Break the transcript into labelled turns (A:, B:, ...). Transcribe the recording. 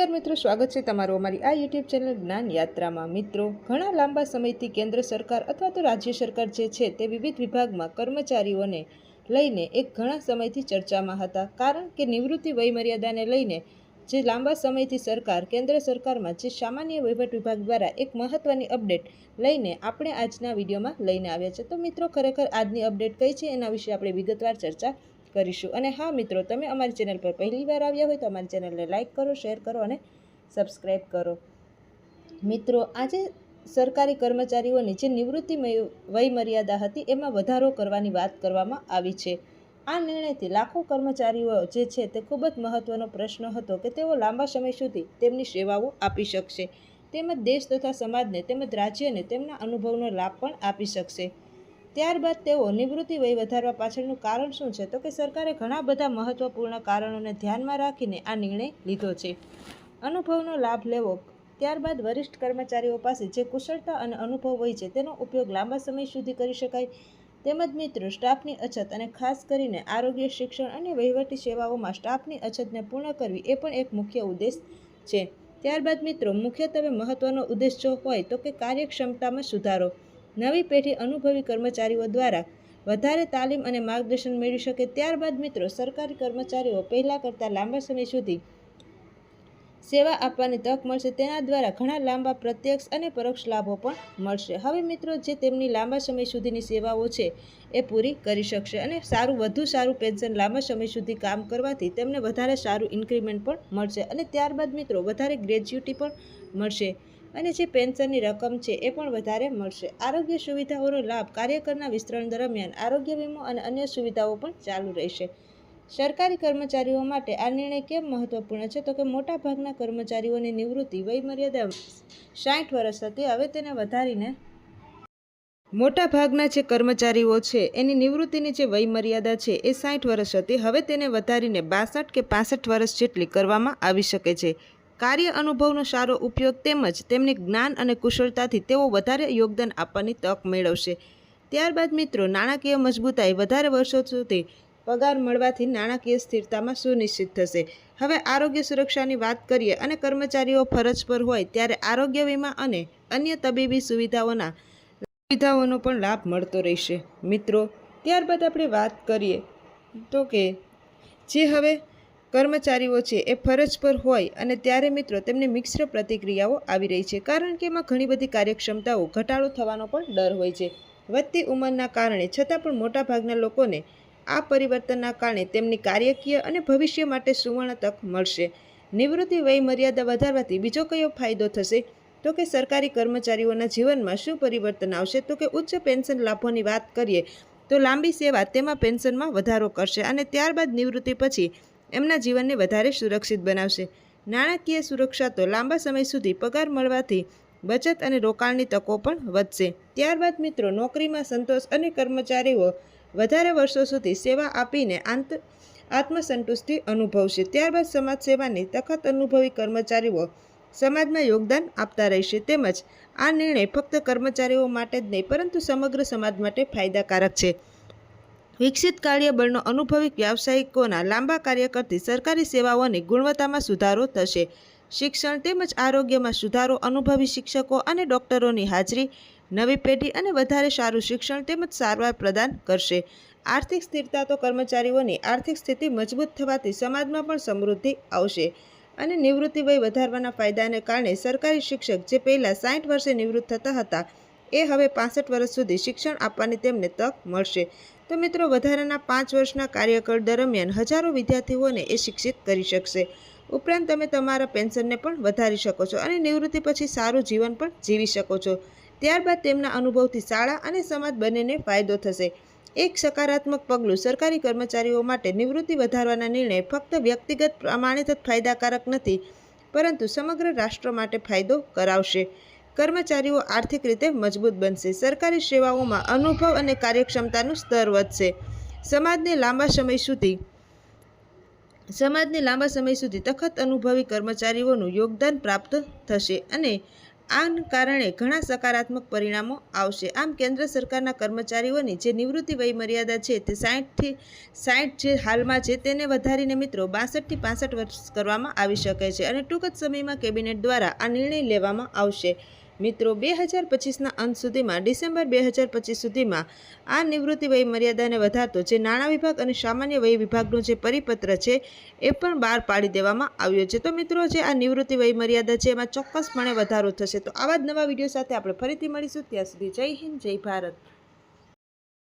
A: મિત્રો, સ્વાગત છે તમારું અમારી આ યુટ્યુબ ચેનલ જ્ઞાન યાત્રામાં। મિત્રો, ઘણા લાંબા સમયથી કેન્દ્ર સરકાર અથવા તો રાજ્ય સરકાર જે છે તે વિવિધ વિભાગમાં કર્મચારીઓને લઈને એક ઘણા સમયથી ચર્ચામાં હતા, કારણ કે નિવૃત્તિ વયમર્યાદાને લઈને જે લાંબા સમયથી સરકાર કેન્દ્ર સરકારમાં જે સામાન્ય વહીવટ વિભાગ દ્વારા એક મહત્વની અપડેટ લઈને આપણે આજના વિડીયોમાં લઈને આવ્યા છે। તો મિત્રો, ખરેખર આજની અપડેટ કઈ છે એના વિશે આપણે વિગતવાર ચર્ચા કરીશું। અને હા મિત્રો, તમે અમારી ચેનલ પર પહેલી વાર આવ્યા હોય તો અમારી ચેનલને લાઇક કરો, શેર કરો અને સબસ્ક્રાઈબ કરો। મિત્રો, આજે સરકારી કર્મચારીઓની જે નિવૃત્તિ વયમર્યાદા હતી એમાં વધારો કરવાની વાત કરવામાં આવી છે। આ નિર્ણયથી લાખો કર્મચારીઓ જે છે તે ખૂબ જ મહત્વનો પ્રશ્ન હતો કે તેઓ લાંબા સમય સુધી તેમની સેવાઓ આપી શકશે, તેમજ દેશ તથા સમાજને તેમજ રાજ્યને તેમના અનુભવનો લાભ પણ આપી શકશે। ત્યારબાદ તેઓ નિવૃત્તિ વય વધારવા પાછળનું કારણ શું છે, તો કે સરકારે ઘણા બધા મહત્વપૂર્ણ કારણોને ધ્યાનમાં રાખીને આ નિર્ણય લીધો છે। અનુભવનો લાભ લેવો, ત્યારબાદ વરિષ્ઠ કર્મચારીઓ પાસે જે કુશળતા અને અનુભવ હોય છે તેનો ઉપયોગ લાંબા સમય સુધી કરી શકાય, તેમજ મિત્રો સ્ટાફની અછત અને ખાસ કરીને આરોગ્ય, શિક્ષણ અને વહીવટી સેવાઓમાં સ્ટાફની અછતને પૂર્ણ કરવી એ પણ એક મુખ્ય ઉદ્દેશ છે। ત્યારબાદ મિત્રો, મુખ્યત્વે મહત્વનો ઉદ્દેશ જો હોય તો કે કાર્યક્ષમતામાં સુધારો, નવી પેઢી અનુભવી કર્મચારીઓ દ્વારા વધારે તાલીમ અને માર્ગદર્શન મેળવી શકે। ત્યારબાદ મિત્રો, સરકારી કર્મચારીઓ પહેલાં કરતાં લાંબા સમય સુધી સેવા આપવાની તક મળશે, તેના દ્વારા ઘણા લાંબા પ્રત્યક્ષ અને પરોક્ષ લાભો પણ મળશે। હવે મિત્રો, જે તેમની લાંબા સમય સુધીની સેવાઓ છે એ પૂરી કરી શકશે અને વધુ સારું પેન્શન, લાંબા સમય સુધી કામ કરવાથી તેમને વધારે સારું ઇન્ક્રીમેન્ટ પણ મળશે અને ત્યારબાદ મિત્રો વધારે ગ્રેજ્યુટી પણ મળશે અને જે પેન્શનની રકમ છે એ પણ વધારે મળશે। આરોગ્ય સુવિધાઓનો લાભ, કાર્યકરના વિસ્તરણ દરમિયાન આરોગ્ય વીમો અને અન્ય સુવિધાઓ પણ ચાલુ રહેશે। સરકારી કર્મચારીઓ માટે આ નિર્ણય કેમ મહત્વપૂર્ણ છે, તો કે મોટાભાગના કર્મચારીઓની નિવૃત્તિ વયમર્યાદા 60 વર્ષ હતી, હવે તેને વધારીને મોટાભાગના જે કર્મચારીઓ છે એની નિવૃત્તિની જે વયમર્યાદા છે એ 60 વર્ષ હતી, હવે તેને વધારીને 62 કે 65 વર્ષ જેટલી કરવામાં આવી શકે છે। કાર્ય અનુભવનો સારો ઉપયોગ તેમજ તેમની જ્ઞાન અને કુશળતાથી તેઓ વધારે યોગદાન આપવાની તક મેળવશે। ત્યારબાદ મિત્રો, નાણાકીય મજબૂતાઈ, વધારે વર્ષો સુધી પગાર મળવાથી નાણાકીય સ્થિરતામાં સુનિશ્ચિત થશે। હવે આરોગ્ય સુરક્ષાની વાત કરીએ અને કર્મચારીઓ ફરજ પર હોય ત્યારે આરોગ્ય વીમા અને અન્ય તબીબી સુવિધાઓનો પણ લાભ મળતો રહેશે। મિત્રો, ત્યારબાદ આપણે વાત કરીએ તો કે જે હવે કર્મચારીઓ છે એ ફરજ પર હોય અને ત્યારે મિત્રો તેમને મિશ્ર પ્રતિક્રિયાઓ આવી રહી છે, કારણ કે એમાં ઘણી બધી કાર્યક્ષમતાઓ ઘટાડો થવાનો પણ ડર હોય છે। વધતી ઉંમરના કારણે છતાં પણ મોટાભાગના લોકોને આ પરિવર્તનના કારણે તેમની કાર્યકીય અને ભવિષ્ય માટે સુવર્ણ તક મળશે। નિવૃત્તિ વય મર્યાદા વધારવાથી બીજો કયો ફાયદો થશે, તો કે સરકારી કર્મચારીઓના જીવનમાં શું પરિવર્તન આવશે, તો કે ઉચ્ચ પેન્શન લાભોની વાત કરીએ તો લાંબી સેવા તેમાં પેન્શનમાં વધારો કરશે અને ત્યારબાદ નિવૃત્તિ પછી એમના જીવનને વધારે સુરક્ષિત બનાવશે। નાણાકીય સુરક્ષા, તો લાંબા સમય સુધી પગાર મળવાથી બચત અને રોકાણની તકો પણ વધશે। ત્યારબાદ મિત્રો, નોકરીમાં સંતોષ અને કર્મચારીઓ વધારે વર્ષો સુધી સેવા આપીને આત્મસંતુષ્ટિ અનુભવશે। ત્યારબાદ સમાજ સેવાની તખત અનુભવી કર્મચારીઓ સમાજમાં યોગદાન આપતા રહેશે, તેમજ આ નિર્ણય ફક્ત કર્મચારીઓ માટે જ નહીં પરંતુ સમગ્ર સમાજ માટે ફાયદાકારક છે। વિકસિત કાર્યબળનો અનુભવી વ્યાવસાયિકોના લાંબા કાર્ય કરતી સરકારી સેવાઓની ગુણવત્તામાં સુધારો થશે। શિક્ષણ તેમજ આરોગ્યમાં સુધારો, અનુભવી શિક્ષકો અને ડોક્ટરોની હાજરી નવી પેઢી અને વધારે સારું શિક્ષણ તેમજ સારવાર પ્રદાન કરશે। આર્થિક સ્થિરતા, તો કર્મચારીઓની આર્થિક સ્થિતિ મજબૂત થવાથી સમાજમાં પણ સમૃદ્ધિ આવશે અને નિવૃત્તિ વય વધારવાના ફાયદાને કારણે સરકારી શિક્ષક જે પહેલાં 60 વર્ષે નિવૃત્ત થતા હતા એ હવે 65 વર્ષ સુધી શિક્ષણ આપવાની તેમને તક મળશે। તો મિત્રો, વધારાના 5 વર્ષના કાર્યકાળ દરમિયાન હજારો વિદ્યાર્થીઓને એ શિક્ષિત કરી શકશે। ઉપરાંત તમે તમારા પેન્શનને પણ વધારી શકો છો અને નિવૃત્તિ પછી સારું જીવન પણ જીવી શકો છો। ત્યારબાદ તેમના અનુભવથી શાળા અને સમાજ બંનેને ફાયદો થશે। એક સકારાત્મક પગલું, સરકારી કર્મચારીઓ માટે નિવૃત્તિ વધારવાના નિર્ણય ફક્ત વ્યક્તિગત પ્રમાણિત જ ફાયદાકારક નથી પરંતુ સમગ્ર રાષ્ટ્ર માટે ફાયદો કરાવશે। કર્મચારીઓ આર્થિક રીતે મજબૂત બનશે, સરકારી સેવાઓમાં અનુભવ અને કાર્યક્ષમતાનું સ્તર વધશે, સમાજને લાંબા સમય સુધી તખત અનુભવી કર્મચારીઓનું યોગદાન પ્રાપ્ત થશે અને આના કારણે ઘણા સકારાત્મક પરિણામો આવશે। આમ કેન્દ્ર સરકારના કર્મચારીઓની જે નિવૃત્તિ વયમર્યાદા છે તે 60 જે હાલમાં છે તેને વધારીને મિત્રો 62 થી 65 વર્ષ કરવામાં આવી શકે છે અને ટૂંક જ સમયમાં કેબિનેટ દ્વારા આ નિર્ણય લેવામાં આવશે। મિત્રો 2025ના અંત સુધીમાં ડિસેમ્બર 2025 સુધીમાં આ નિવૃત્તિ વયમર્યાદાને વધારતો જે નાણાં વિભાગ અને સામાન્ય વય વિભાગનો જે પરિપત્ર છે એ પણ બહાર પાડી દેવામાં આવ્યો છે। તો મિત્રો જે આ નિવૃત્તિ વયમર્યાદા છે એમાં ચોક્કસપણે વધારો થશે। તો આવા જ નવા વિડીયો સાથે આપણે ફરીથી મળીશું। ત્યાં સુધી જય હિન્દ, જય ભારત।